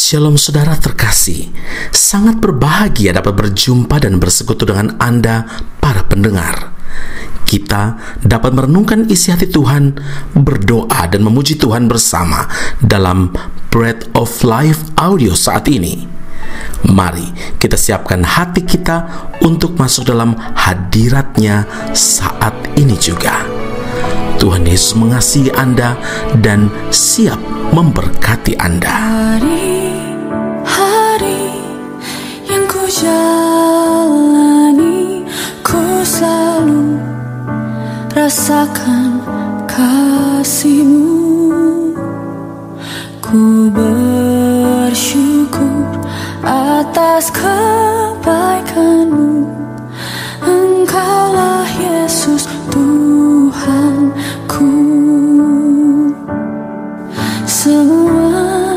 Shalom saudara terkasih, sangat berbahagia dapat berjumpa dan bersekutu dengan Anda para pendengar. Kita dapat merenungkan isi hati Tuhan, berdoa dan memuji Tuhan bersama dalam Bread of Life audio saat ini. Mari kita siapkan hati kita untuk masuk dalam hadirat-Nya saat ini juga. Tuhan Yesus mengasihi Anda dan siap memberkati Anda. Hari-hari yang ku jalani, ku selalu rasakan kasih-Mu. Ku bersyukur atas kebaikan-Mu. Engkaulah Yesus Tuhanku. Semua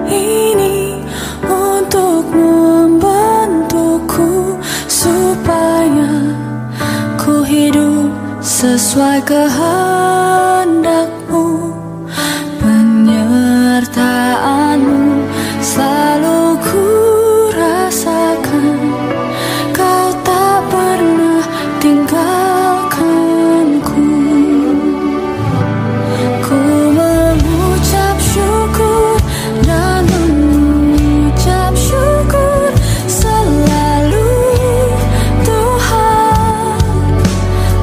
ini untuk membentukku supaya ku hidup sesuai kehendak-Mu. Penyertaan-Mu selalu ku rasakan. Kau tak pernah tinggalkanku. Ku mengucap syukur dan mengucap syukur selalu, Tuhan.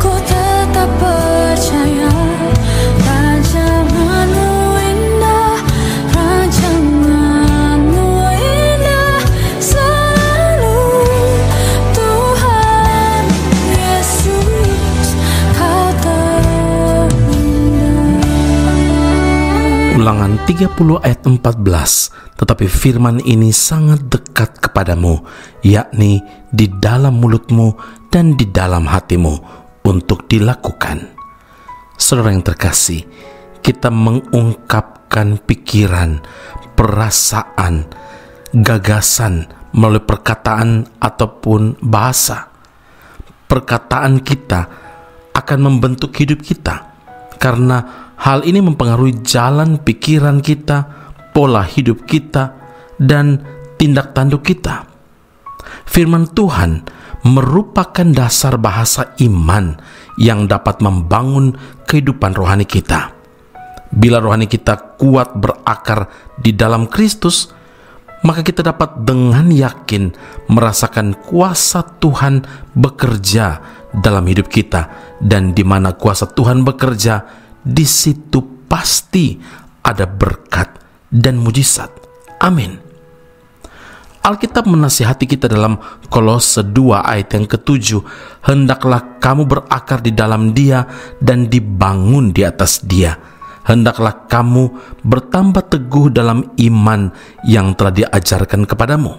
Ku tetap percaya rancangan-Mu indah, rancangan-Mu indah selalu, Tuhan Yesus, Kau terindah. Ulangan 30 ayat 14. Tetapi firman ini sangat dekat kepadamu, yakni di dalam mulutmu dan di dalam hatimu, untuk dilakukan. Saudara yang terkasih, kita mengungkapkan pikiran, perasaan, gagasan melalui perkataan ataupun bahasa. Perkataan kita akan membentuk hidup kita, karena hal ini mempengaruhi jalan pikiran kita, pola hidup kita, dan tindak tanduk kita. Firman Tuhan merupakan dasar bahasa iman yang dapat membangun kehidupan rohani kita. Bila rohani kita kuat berakar di dalam Kristus, maka kita dapat dengan yakin merasakan kuasa Tuhan bekerja dalam hidup kita. Dan di mana kuasa Tuhan bekerja, di situ pasti ada berkat dan mujizat. Amin. Alkitab menasihati kita dalam Kolose 2 ayat yang ke-7, hendaklah kamu berakar di dalam Dia dan dibangun di atas Dia. Hendaklah kamu bertambah teguh dalam iman yang telah diajarkan kepadamu.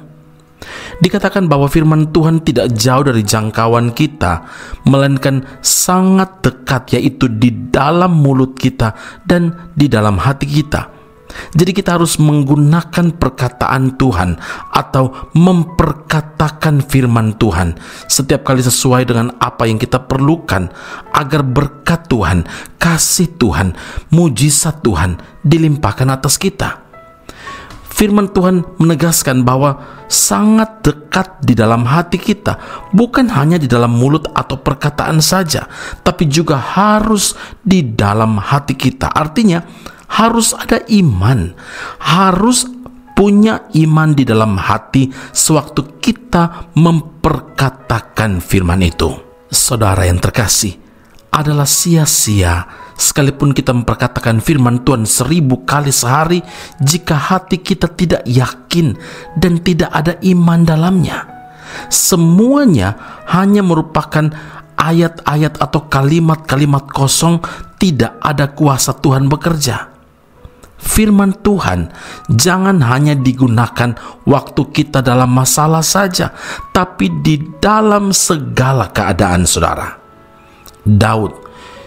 Dikatakan bahwa firman Tuhan tidak jauh dari jangkauan kita, melainkan sangat dekat, yaitu di dalam mulut kita dan di dalam hati kita. Jadi kita harus menggunakan perkataan Tuhan atau memperkatakan firman Tuhan setiap kali sesuai dengan apa yang kita perlukan, agar berkat Tuhan, kasih Tuhan, mujizat Tuhan dilimpahkan atas kita. Firman Tuhan menegaskan bahwa sangat dekat di dalam hati kita, bukan hanya di dalam mulut atau perkataan saja, tapi juga harus di dalam hati kita. Artinya harus ada iman, harus punya iman di dalam hati sewaktu kita memperkatakan firman itu. Saudara yang terkasih, adalah sia-sia sekalipun kita memperkatakan firman Tuhan 1000 kali sehari jika hati kita tidak yakin dan tidak ada iman dalamnya. Semuanya hanya merupakan ayat-ayat atau kalimat-kalimat kosong, tidak ada kuasa Tuhan bekerja. Firman Tuhan jangan hanya digunakan waktu kita dalam masalah saja, tapi di dalam segala keadaan, saudara. Daud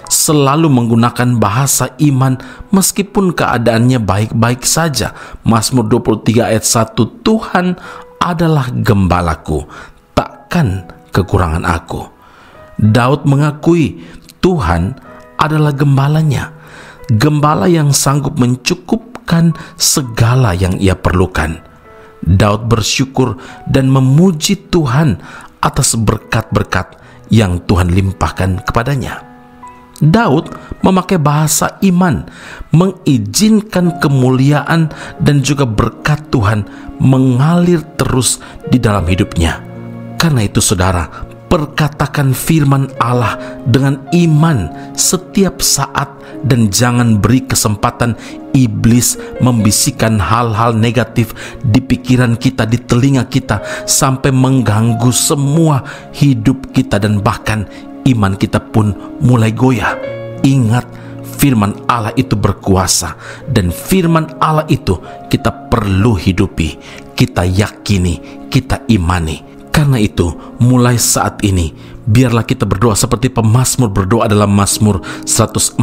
selalu menggunakan bahasa iman meskipun keadaannya baik-baik saja. Mazmur 23 ayat 1, Tuhan adalah gembalaku, takkan kekurangan aku. Daud mengakui Tuhan adalah gembalanya, gembala yang sanggup mencukupkan segala yang ia perlukan. Daud bersyukur dan memuji Tuhan atas berkat-berkat yang Tuhan limpahkan kepadanya. Daud memakai bahasa iman, mengizinkan kemuliaan dan juga berkat Tuhan mengalir terus di dalam hidupnya. Karena itu saudara, perkatakan firman Allah dengan iman setiap saat dan jangan beri kesempatan iblis membisikkan hal-hal negatif di pikiran kita, di telinga kita, sampai mengganggu semua hidup kita dan bahkan iman kita pun mulai goyah. Ingat, firman Allah itu berkuasa dan firman Allah itu kita perlu hidupi, kita yakini, kita imani. Karena itu, mulai saat ini, biarlah kita berdoa seperti pemazmur berdoa dalam Mazmur 141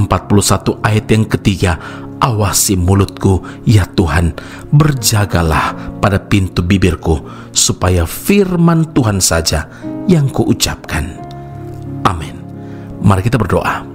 ayat yang ketiga. Awasi mulutku, ya Tuhan, berjagalah pada pintu bibirku, supaya firman Tuhan saja yang kuucapkan. Amin. Mari kita berdoa.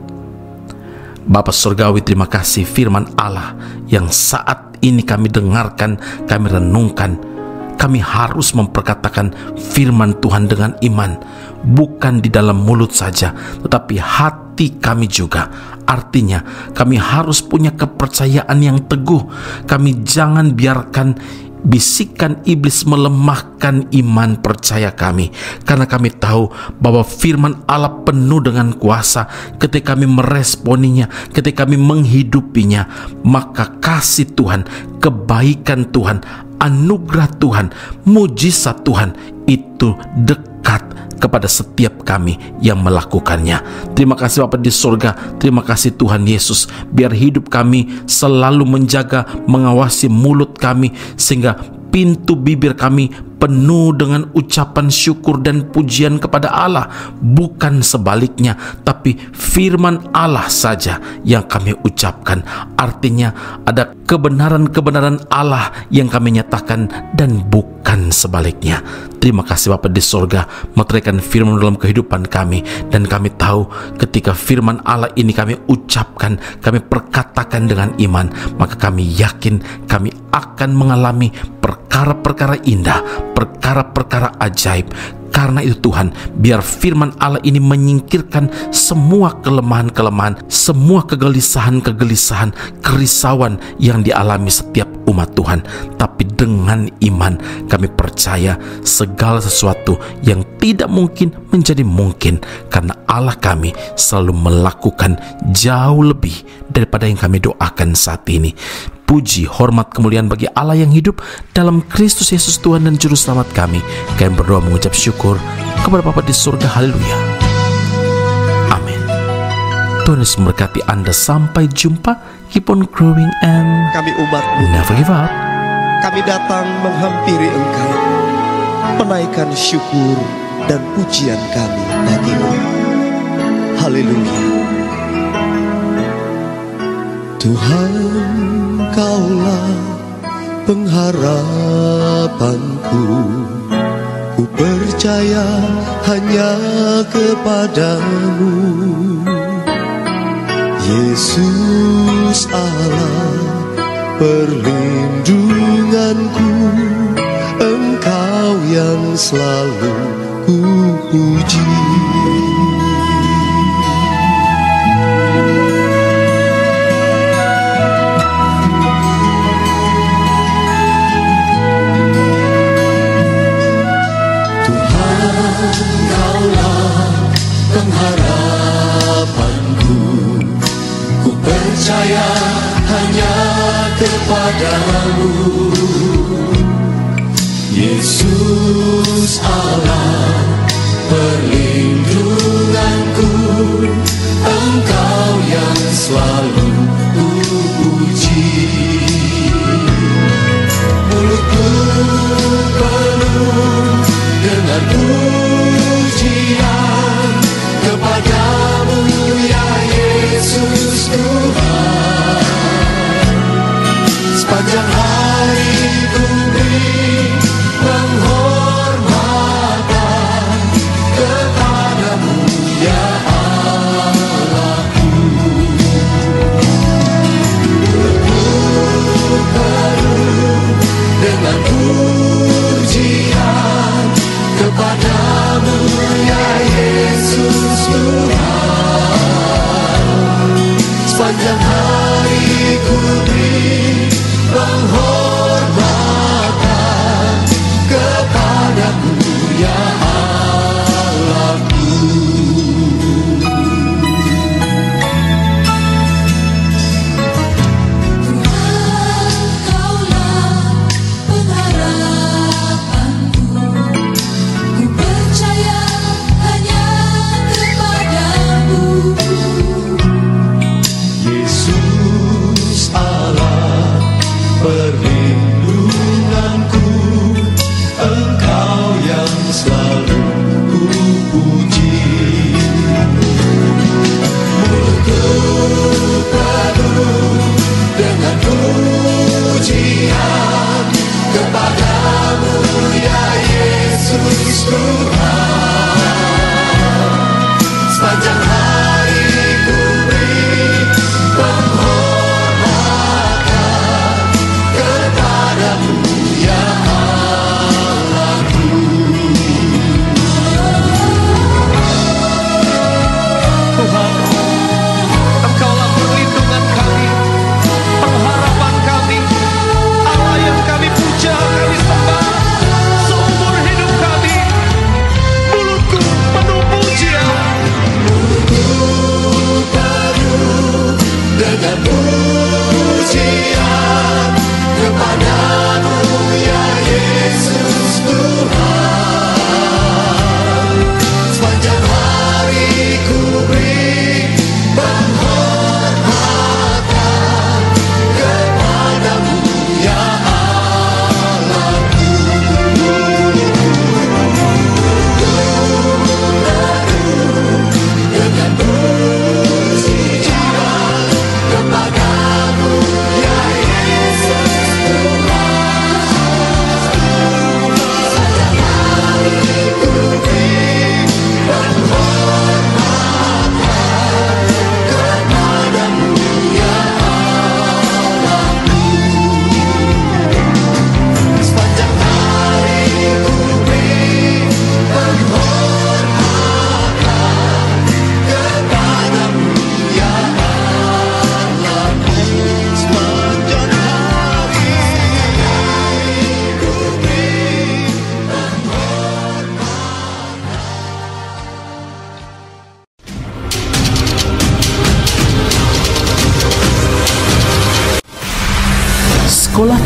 Bapa Surgawi, terima kasih firman Allah yang saat ini kami dengarkan, kami renungkan. Kami harus memperkatakan firman Tuhan dengan iman, bukan di dalam mulut saja, tetapi hati kami juga. Artinya, kami harus punya kepercayaan yang teguh. Kami jangan biarkan bisikan iblis melemahkan iman percaya kami, karena kami tahu bahwa firman Allah penuh dengan kuasa. Ketika kami meresponinya, ketika kami menghidupinya, maka kasih Tuhan, kebaikan Tuhan, anugerah Tuhan, mujizat Tuhan itu dekat kepada setiap kami yang melakukannya. Terima kasih Bapa di surga, terima kasih Tuhan Yesus. Biar hidup kami selalu menjaga, mengawasi mulut kami, sehingga pintu bibir kami penuh dengan ucapan syukur dan pujian kepada Allah, bukan sebaliknya, tapi firman Allah saja yang kami ucapkan. Artinya ada kebenaran-kebenaran Allah yang kami nyatakan dan bukan sebaliknya. Terima kasih Bapa di surga, meteraikan firman dalam kehidupan kami, dan kami tahu ketika firman Allah ini kami ucapkan, kami perkatakan dengan iman, maka kami yakin kami akan mengalami perkara-perkara indah, perkara-perkara ajaib. Karena itu Tuhan, biar firman Allah ini menyingkirkan semua kelemahan-kelemahan, semua kegelisahan-kegelisahan, kerisauan yang dialami setiap umat Tuhan. Tapi dengan iman kami percaya segala sesuatu yang tidak mungkin menjadi mungkin, karena Allah kami selalu melakukan jauh lebih daripada yang kami doakan saat ini. Puji, hormat, kemuliaan bagi Allah yang hidup dalam Kristus Yesus Tuhan dan Juru Selamat kami. Kami berdoa mengucap syukur kepada Bapa di surga. Haleluya. Amin. Tuhan Yesus memberkati Anda. Sampai jumpa. Keep on growing and Kami umat-Mu, never give up. kami datang menghampiri Engkau, menaikkan syukur dan pujian kami bagi-Mu. Haleluya. Tuhan, Kaulah pengharapanku, ku percaya hanya kepadamu. Yesus Allah, perlindunganku, Engkau yang selalu ku puji. Pengharapanku, ku percaya hanya kepadamu. Yesus Allah, perlindunganku, Engkau yang selalu ku puji. Mulutku penuh dengan pujian kepadamu, ya Yesus Tuhan. Sepanjang hari ku beri penghormatan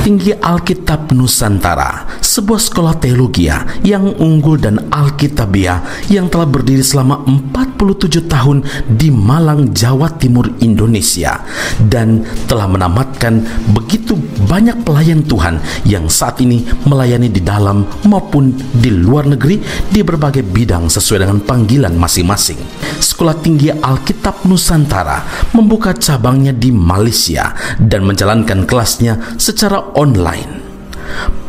Tinggi Alkitab Nusantara, sebuah sekolah teologi yang unggul dan alkitabiah yang telah berdiri selama 47 tahun di Malang, Jawa Timur, Indonesia, dan telah menamatkan begitu banyak pelayan Tuhan yang saat ini melayani di dalam maupun di luar negeri di berbagai bidang sesuai dengan panggilan masing-masing. Sekolah Tinggi Alkitab Nusantara membuka cabangnya di Malaysia dan menjalankan kelasnya secara online.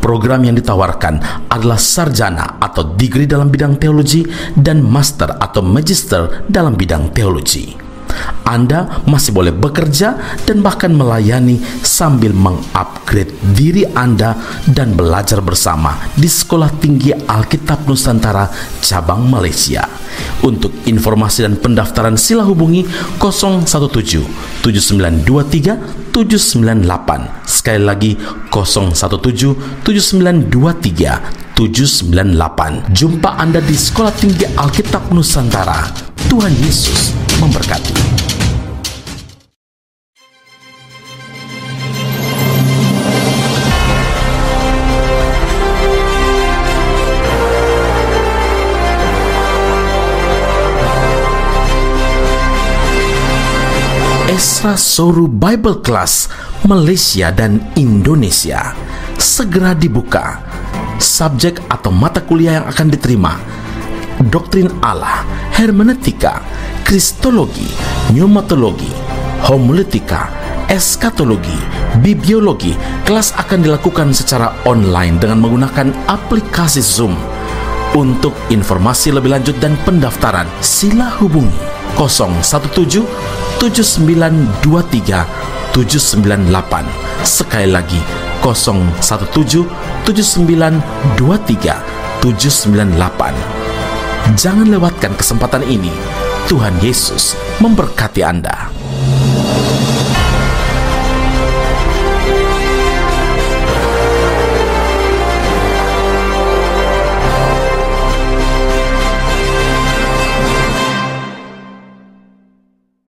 Program yang ditawarkan adalah sarjana atau degree dalam bidang teologi dan master atau magister dalam bidang teologi. Anda masih boleh bekerja dan bahkan melayani sambil mengupgrade diri Anda dan belajar bersama di Sekolah Tinggi Alkitab Nusantara cabang Malaysia. Untuk informasi dan pendaftaran sila hubungi 017 7923 798. Sekali lagi 017 7923 798. Jumpa Anda di Sekolah Tinggi Alkitab Nusantara. Tuhan Yesus memberkati. Esra Soru Bible Class Malaysia dan Indonesia segera dibuka. Subjek atau mata kuliah yang akan diterima: Doktrin Allah, Hermeneutika, Kristologi, Pneumatologi, Homiletika, Eskatologi, Bibliologi. Kelas akan dilakukan secara online dengan menggunakan aplikasi Zoom. Untuk informasi lebih lanjut dan pendaftaran, sila hubungi 017 7923 798. Sekali lagi 017 7923 798. Jangan lewatkan kesempatan ini. Tuhan Yesus memberkati Anda.